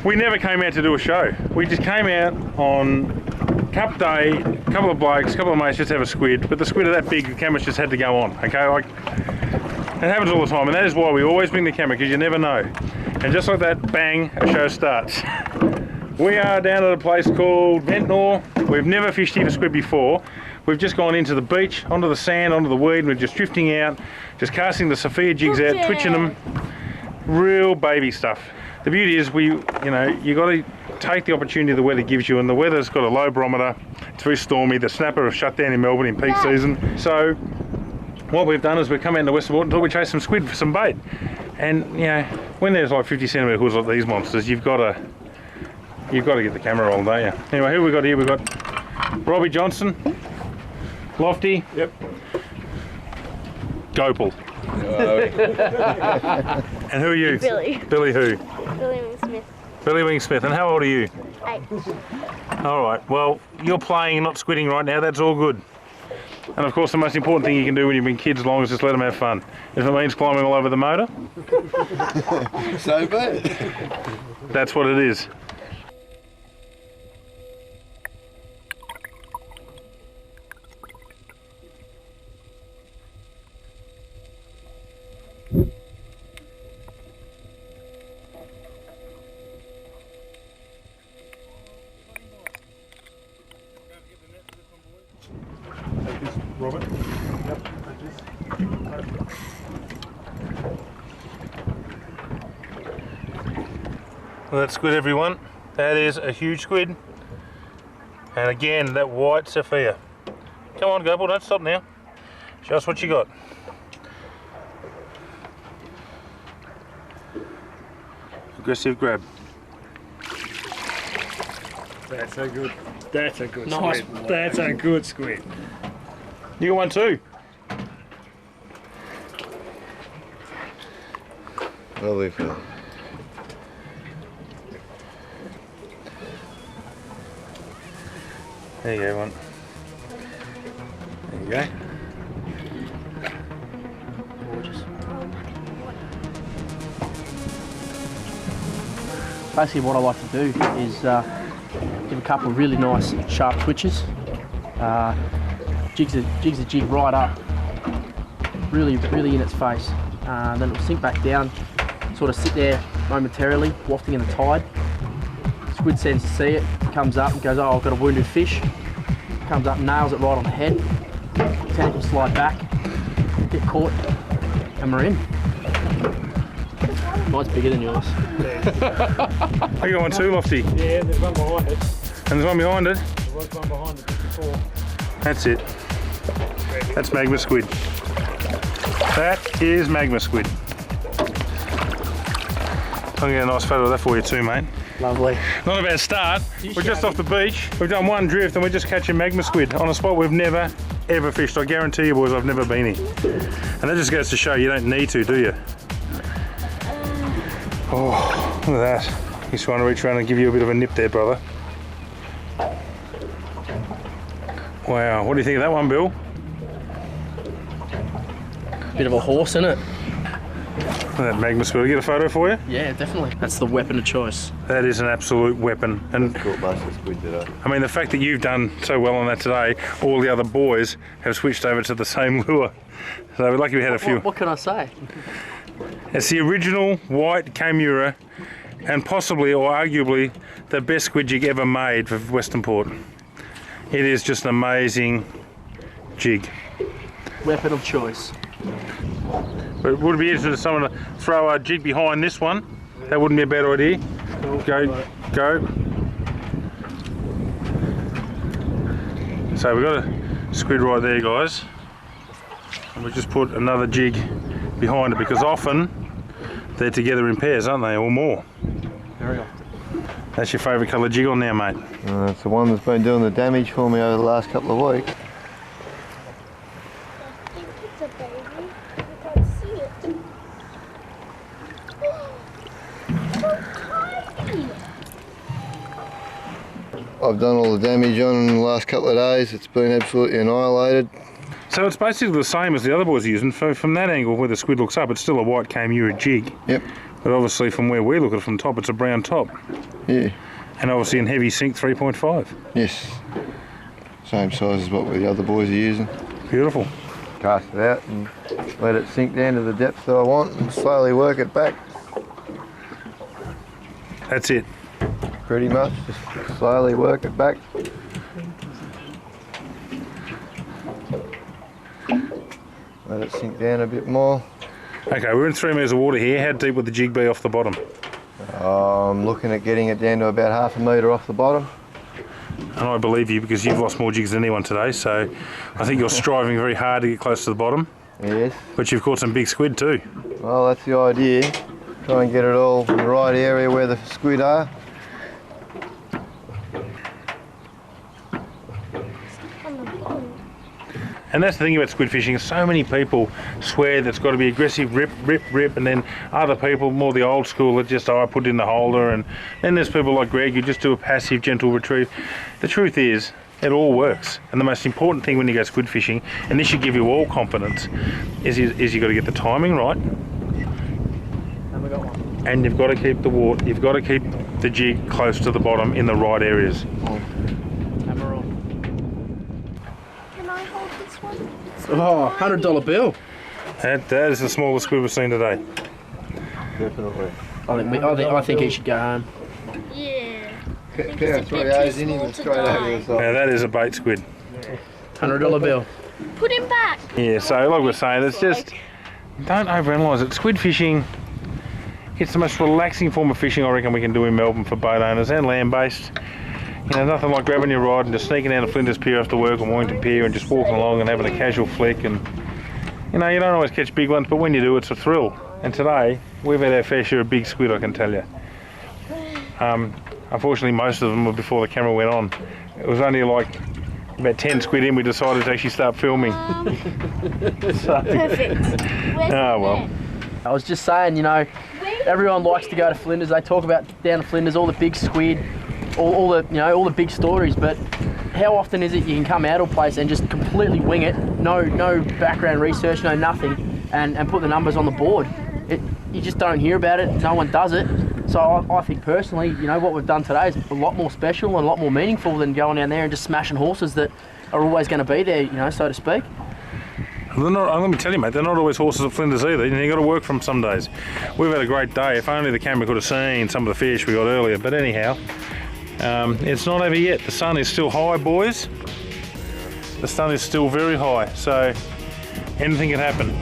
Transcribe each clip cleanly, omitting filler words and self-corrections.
We never came out to do a show. We just came out on Cup Day, a couple of blokes, a couple of mates just have a squid, but the squid are that big, the cameras just had to go on, okay? Like, it happens all the time, and that is why we always bring the camera, because you never know. And just like that, bang, a show starts. We are down at a place called Ventnor. We've never fished here for squid before. We've just gone into the beach, onto the sand, onto the weed, and we're just drifting out, just casting the Sephia jigs out, twitching them. Real baby stuff. The beauty is you got to take the opportunity the weather gives you, and the weather's got a low barometer. It's very stormy. The snapper have shut down in Melbourne in peak season. So what we've done is we've come out in the Western Port and thought we'd chase some squid for some bait. And you know, when there's like 50 centimetre hoods like these monsters, you've got to get the camera rolling, don't you? Anyway, who we got here? We've got Robbie Johnson, Lofty, yep, Gopal. And who are you? Billy. Billy who? Billy Wing Smith. Billy Wing Smith. And how old are you? 8. All right. Well, you're playing, not squidding right now. That's all good. And of course, the most important thing you can do when you bring kids along is just let them have fun. If it means climbing all over the motor, so bad. That's what it is. Robert. Yep. Well, that's squid, everyone. That is a huge squid. And again, that white Sephia. Come on, Gopal, don't stop now. Show us what you got. Aggressive grab. That's a good. That's a good Nice. squid. That's a good squid. You got one too. Lovely fella. There you go, one. There you go. Basically what I like to do is give a couple of really nice sharp twitches. Jigs the jig right up, really in its face. Then it'll sink back down, sort of sit there momentarily, wafting in the tide. Squid sends to see it, comes up and goes, oh, I've got a wounded fish. Comes up, nails it right on the head. Tentacle slide back, get caught, and we're in. Mine's bigger than yours. I got one too, Lofty. Yeah, there's one behind it. And there's one behind it. There was one behind it just before. That's it. That's magma squid. That is magma squid. I'll get a nice photo of that for you too, mate. Lovely. Not a bad start. We're just off the beach. We've done one drift and we're just catching magma squid on a spot we've never ever fished. I guarantee you boys, I've never been here. And that just goes to show you don't need to, do you? Oh, look at that. He's trying to reach around and give you a bit of a nip there, brother. Wow, what do you think of that one, Bill? Bit of a horse, isn't it? Look at that magma squid. I'll get a photo for you? Yeah, definitely. That's the weapon of choice. That is an absolute weapon. And Caught most of the squid today. I mean, the fact that you've done so well on that today, all the other boys have switched over to the same lure. So we're lucky we had a few. What can I say? It's the original white Camura and possibly or arguably the best squid jig ever made for Western Port. It is just an amazing jig. Weapon of choice. But it would be interesting for someone to throw a jig behind this one. That wouldn't be a bad idea. Go. So we've got a squid right there, guys. And we just put another jig behind it because often they're together in pairs, aren't they, or more? Very often. That's your favourite colour jig on now, mate. It's the one that's been doing the damage for me over the last couple of weeks. I think it's a baby. I can't see it. So tiny. I've done all the damage on in the last couple of days. It's been absolutely annihilated. So it's basically the same as the other boys are using. From that angle where the squid looks up, it's still a white Camura jig. Yep. But obviously from where we look at it from top, it's a brown top. Yeah. And obviously in heavy sink 3.5. Yes. Same size as what the other boys are using. Beautiful. Cast it out and let it sink down to the depth that I want and slowly work it back. That's it. Pretty much, just slowly work it back. Let it sink down a bit more. Okay, we're in 3 metres of water here. How deep would the jig be off the bottom? I'm looking at getting it down to about 1/2 metre off the bottom. And I believe you because you've lost more jigs than anyone today, so I think you're striving very hard to get close to the bottom. Yes. But you've caught some big squid too. Well, that's the idea. Try and get it all in the right area where the squid are. And that's the thing about squid fishing, so many people swear that it's got to be aggressive, rip, rip, rip, and then other people, more the old school, that just, I put it in the holder, and then there's people like Greg who just do a passive, gentle retrieve. The truth is, it all works. And the most important thing when you go squid fishing, and this should give you all confidence, is you got to get the timing right. And we got one. And you've got to keep the water, you've got to keep the jig close to the bottom in the right areas. Hammer on. Can I hold this one? Oh, $100 bill. That is the smallest squid we've seen today. Definitely. I think he should go home. Yeah. Pound 3 O's in him and straight over the side. Now that is a bait squid. $100 bill. Put him back. Yeah, so like we're saying, it's just, don't overanalyse it. Squid fishing, it's the most relaxing form of fishing I reckon we can do in Melbourne for boat owners and land-based. You know, nothing like grabbing your rod and just sneaking down to Flinders Pier after work or Warrington Pier and just walking along and having a casual flick. And you know, you don't always catch big ones, but when you do, it's a thrill. And today, we've had our fair share of big squid, I can tell you. Unfortunately, most of them were before the camera went on. It was only like about 10 squid in we decided to actually start filming. So, Perfect. Where's oh well. I was just saying, you know, everyone likes to go to Flinders. They talk about down to Flinders, all the big squid, all the big stories. But how often is it you can come out of a place and just completely wing it, no background research, no nothing, and put the numbers on the board? You just don't hear about it. No one does it. So I think personally, you know, what we've done today is a lot more special and a lot more meaningful than going down there and just smashing horses that are always going to be there, you know, so to speak. They're not, let me tell you, mate, they're not always horses at Flinders either. You got to work from some days. We've had a great day. If only the camera could have seen some of the fish we got earlier. But anyhow, it's not over yet. The sun is still high, boys. The sun is still very high, so anything can happen.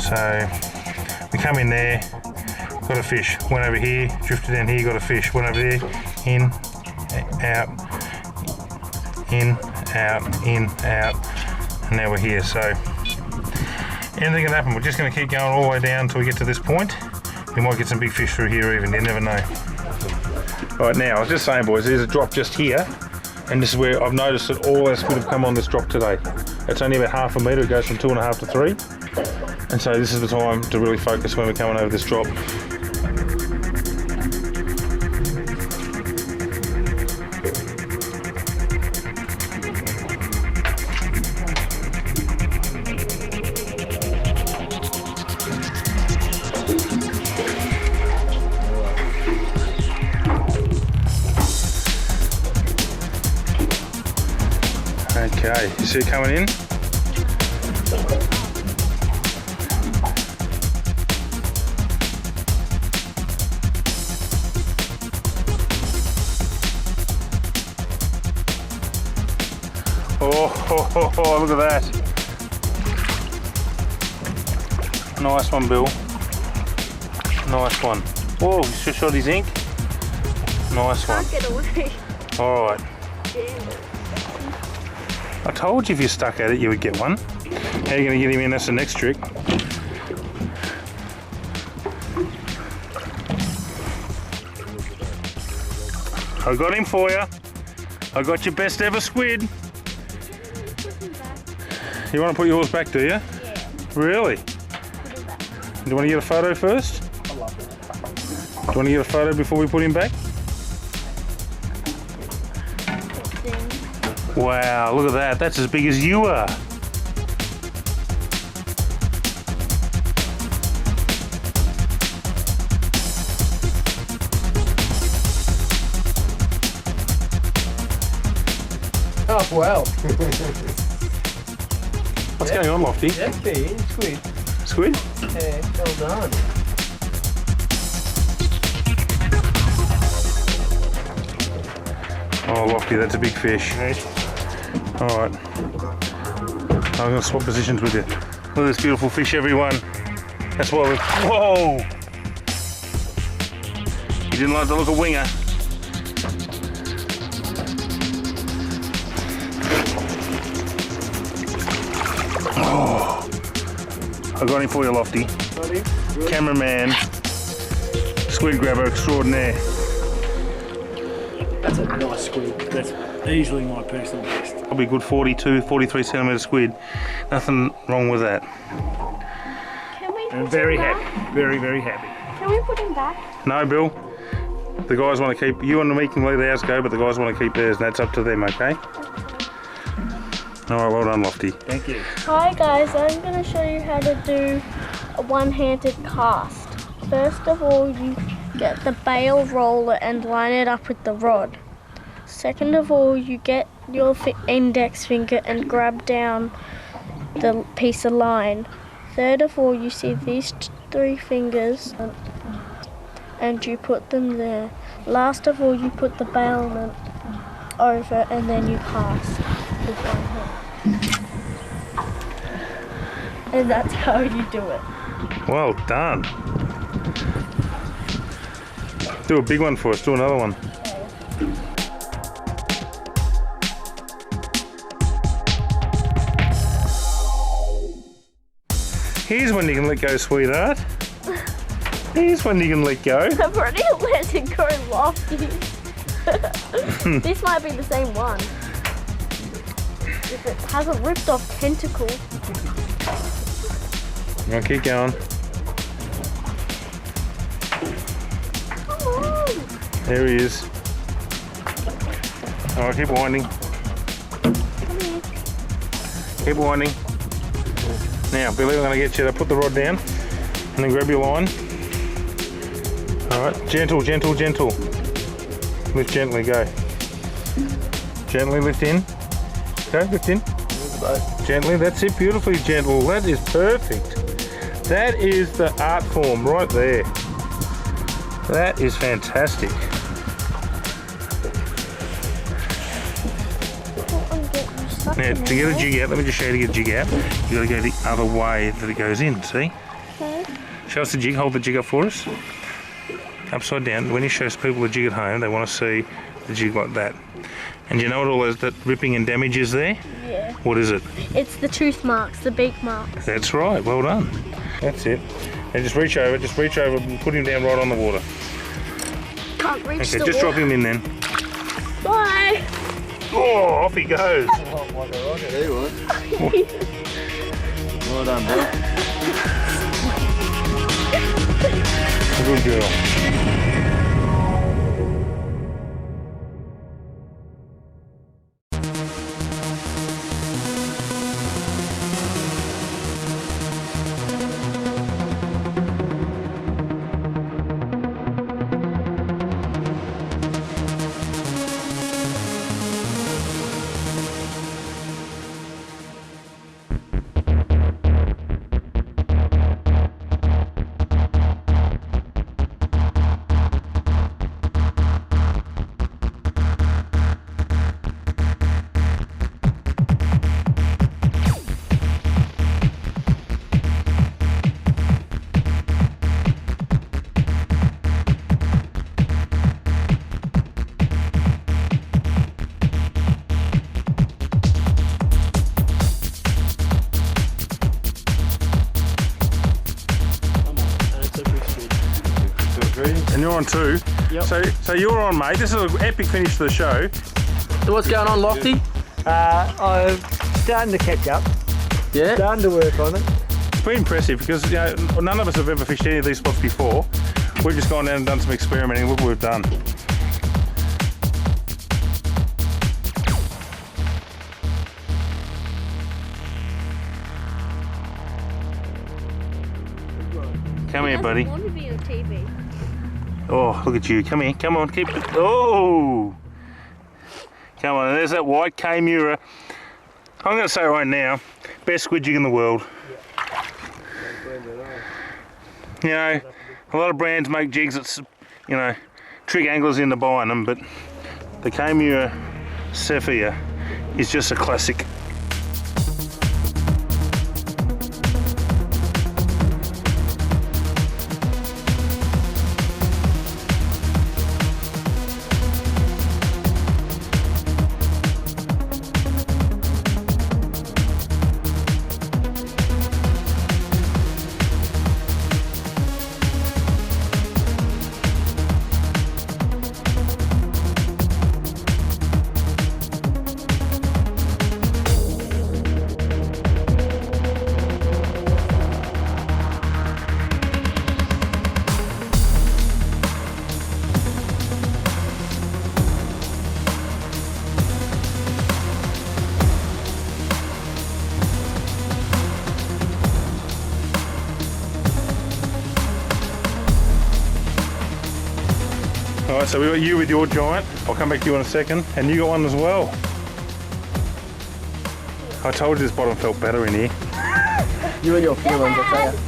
So we come in there, got a fish, went over here, drifted down here, got a fish, went over there, in, out, in, out, in, out, and now we're here. So anything can happen. We're just going to keep going all the way down until we get to this point. We might get some big fish through here even, you never know. Right, now I was just saying, boys, there's a drop just here, and this is where I've noticed that all our squid have come on this drop today. It's only about 1/2 metre, it goes from 2.5 to 3. And so this is the time to really focus when we're coming over this drop. Okay, you see it coming in? Oh, look at that. Nice one, Bill. Nice one. Whoa, he's just shot his ink. Nice one. Can't get away. Alright. I told you if you stuck at it, you would get one. How are you going to get him in? That's the next trick. I got him for you. I got your best ever squid. You want to put yours back, do you? Really? Put him back. Do you want to get a photo first? I love it. Do you want to get a photo before we put him back? Thing. Wow, look at that. That's as big as you are. Oh, wow. What's going on, Lofty? Yeah, okay, squid. Squid? Yeah, well done. Oh, Lofty, that's a big fish. Alright. I'm going to swap positions with you. Look at this beautiful fish, everyone. That's why we're... Whoa! You didn't like the look of winger. Oh. I got him for you, Lofty. Cameraman. Squid grabber extraordinaire. That's a nice squid. That's easily my personal best. Probably a good 42, 43 centimetre squid. Nothing wrong with that. Can we put I'm very him back? happy. Very, very happy. Can we put him back? No, Bill. The guys want to keep, you and me can let ours go, but the guys want to keep theirs, and that's up to them, okay? Alright, well done, Lofty. Thank you. Hi guys, I'm going to show you how to do a one-handed cast. First of all, you get the bail roller and line it up with the rod. Second of all, you get your index finger and grab down the piece of line. Third of all, you see these three fingers and you put them there. Last of all, you put the bailment over and then you cast with one hand. And that's how you do it. Well done. Do a big one for us, do another one. Here's when you can let go, sweetheart. Here's when you can let go. I've already let it go, Lofty. This might be the same one. If it hasn't ripped off tentacle. Now keep going. Come on. There he is. Alright, keep winding. Come here. Keep winding. Now, Billy, I'm going to get you to put the rod down and then grab your line. Alright, gentle, gentle, gentle. Lift gently, go. Gently lift in. Okay, lift in. Gently, that's it, beautifully gentle. That is perfect. That is the art form right there. That is fantastic. Now, to get a jig out, let me just show you to get a jig out. You've got to go the other way that it goes in, see? Okay. Show us the jig, hold the jig up for us. Upside down. When you show people the jig at home, they want to see the jig like that. And you know what all those, that ripping and damage is there? Yeah. What is it? It's the tooth marks, the beak marks. That's right, well done. That's it. And just reach over and put him down right on the water. Can't reach Okay, the just drop water. him in then. Bye. Oh, off he goes. There you are. Well done, bro. Good girl. And you're on two. Yep. So you're on, mate. This is an epic finish to the show. So what's going on, Lofty? I'm starting to catch up. Yeah? Starting to work on it. It's been impressive because none of us have ever fished any of these spots before. We've just gone down and done some experimenting. Look what we've done. Come here, buddy. I want to be on TV. Oh, look at you. Come here. Come on. Keep. Oh! Come on. There's that white K-Mura. I'm going to say right now, best squid jig in the world. You know, a lot of brands make jigs that's, you know, trick anglers into buying them, but the Shimano Sephia is just a classic. Alright, so we got you with your giant. I'll come back to you in a second. And you got one as well. I told you this bottom felt better in here. You and your feelings, I tell you.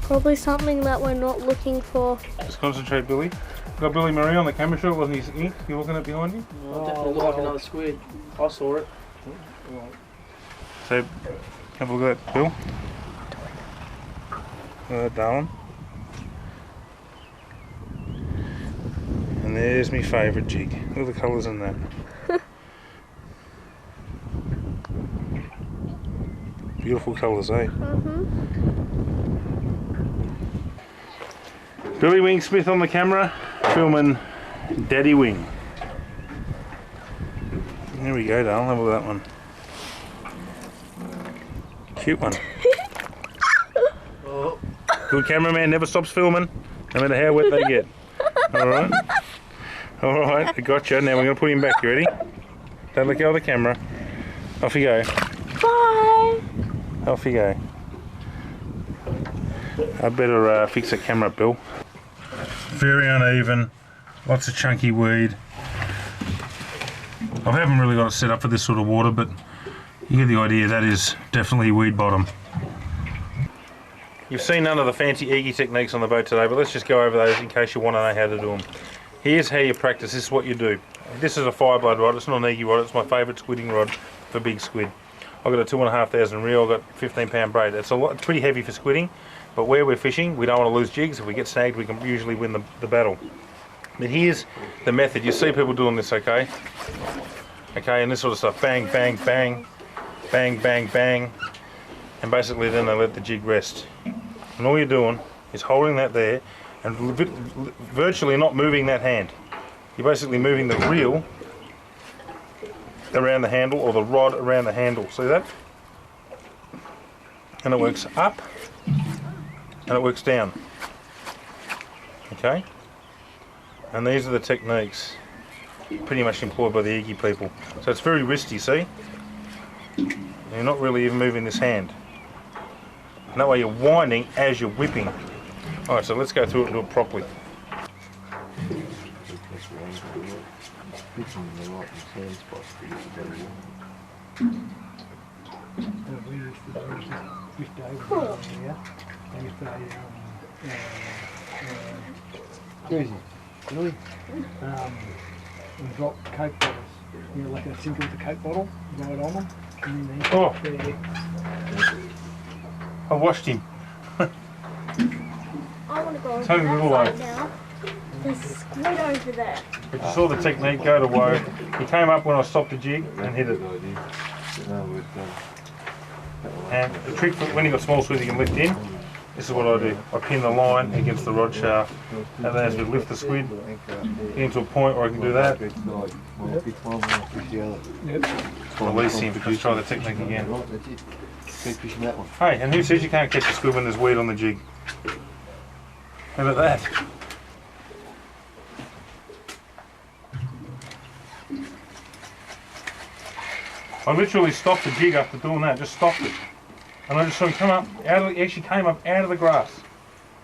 Probably something that we're not looking for. Just concentrate, Billy. Got Billy Marie on the camera shot, wasn't he ink? You looking at behind you? Oh, definitely looked like another squid. I saw it. So, have a look at that, Bill. Darling. And there's my favourite jig. Look at the colours in that. Beautiful colours, eh? Billy Wing Smith on the camera, filming Daddy Wing. There we go, darling. Have a look at that one. Cute one. Good cameraman never stops filming, no matter how wet they get. Alright? Alright, I got you. Now we're going to put him back. You ready? Don't let go of the camera. Off you go. Bye! Off you go. I better fix that camera up, Bill. Very uneven, lots of chunky weed. I haven't really got it set up for this sort of water, but you get the idea. That is definitely weed bottom. You've seen none of the fancy EGI techniques on the boat today, but let's just go over those in case you want to know how to do them. Here's how you practice. This is what you do. This is a Fireblood rod. It's not an EGI rod. It's my favourite squidding rod for big squid. I've got a 2,500 reel. I've got 15-pound braid. It's it's pretty heavy for squidding, but where we're fishing, we don't want to lose jigs. If we get snagged, we can usually win the battle. But here's the method. You see people doing this, okay? Okay, and this sort of stuff. Bang, bang, bang, bang, bang, bang, and basically then they let the jig rest. And all you're doing is holding that there and virtually not moving that hand. You're basically moving the reel around the handle, or the rod around the handle. See that? And it works up and it works down. Okay? And these are the techniques pretty much employed by the EGI people. So it's very wristy, see? And you're not really even moving this hand. And that way you're winding as you're whipping. Alright, so let's go through it and do it properly. Crazy. Really? We drop Coke bottles. You know, like a single with a Coke bottle, right on them. And then Oh. they I washed him. I want to go over Tony, that move side away. now. There's a squid over there. But you saw the technique go to woe. He came up when I stopped the jig and hit it. And the trick for when you've got small squids you can lift in, this is what I do. I pin the line against the rod shaft, and then as we lift the squid, get into a point where I can do that. Release him, just try the technique again. Hey, and who says you can't catch a squid when there's weed on the jig? Look at that. I literally stopped the jig after doing that, just stopped it. And I just saw him come up, he actually came up out of the grass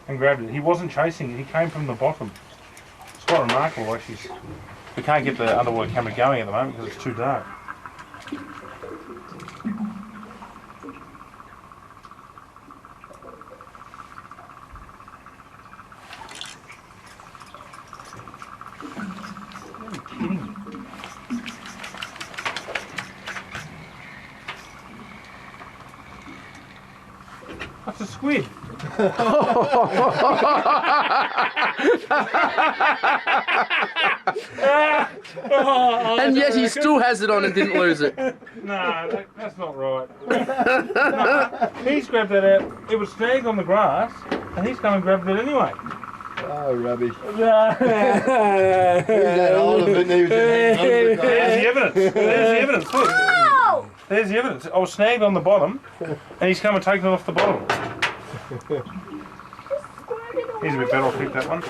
and grabbed it. He wasn't chasing it, he came from the bottom. It's quite remarkable actually. We can't get the underwater camera going at the moment because it's too dark. Are you kidding me? That's a squid. And yet he still has it on and didn't lose it. No, that's not right. No, he's grabbed that out. It was snagged on the grass, and he's come and grabbed it anyway. Oh, rubbish. There's There's the evidence. There's the evidence. Look. Oh! There's the evidence. I was snagged on the bottom, and he's come and taken it off the bottom. He's a bit better. I'll keep that one.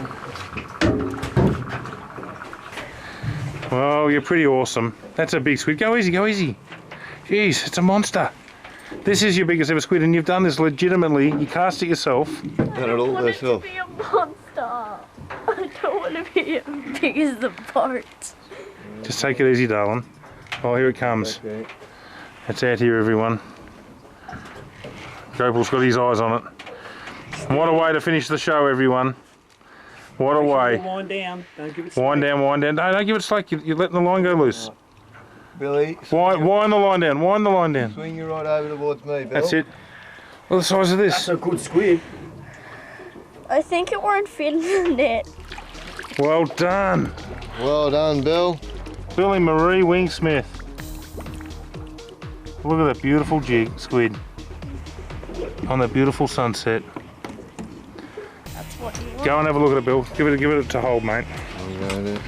Well, you're pretty awesome. That's a big squid. Go easy, go easy. Jeez, it's a monster. This is your biggest ever squid, and you've done this legitimately. You cast it yourself. Done it all I want it to myself. be a monster. I don't want to be as big as the boat. Just take it easy, darling. Oh, here it comes. Okay. It's out here, everyone. Gopal's got his eyes on it. What a way to finish the show, everyone. What a way. Wind down. Don't give it Wind down, wind down. No, don't give it slack. You're letting the line go loose. Billy, Wind the line down. Wind the line down. swing you right over towards me, Bill. That's it. Well, the size of this. That's a good squid. I think it won't fit in the net. Well done. Well done, Bill. Billy Marie Wingsmith. Look at that beautiful jig squid on that beautiful sunset. That's what you want. Go and have a look at it, Bill. Give it to hold, mate. I'm going to.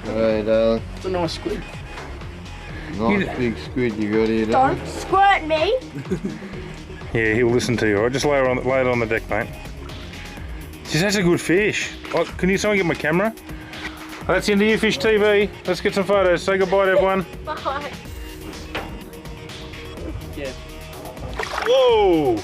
Alright, darling. It's a nice squid. Nice big squid you got here, darling. Don't squirt me. Yeah, he'll listen to you. All right, just lay it on the deck, mate. Jeez, that's a good fish. Oh, can someone get my camera? Oh, that's the end of YouFishTV. Let's get some photos. Say goodbye to everyone. Bye. Yeah. Whoa!